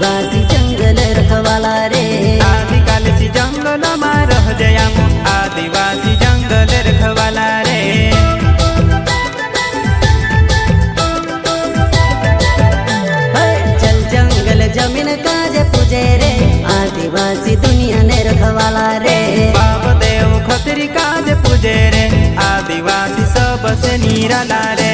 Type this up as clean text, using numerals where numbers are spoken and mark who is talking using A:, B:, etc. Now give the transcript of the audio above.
A: आदिवासी जंगल रखवाला रे।
B: आदिकाल से जंगल में रह जया आदिवासी जंगल रखवाला रे।
A: चल जंगल जमीन काज पूजे रे आदिवासी दुनिया ने रखवाला रे।
B: बाप देव खतरी काज पूजे रे आदिवासी सबसे निराला रे।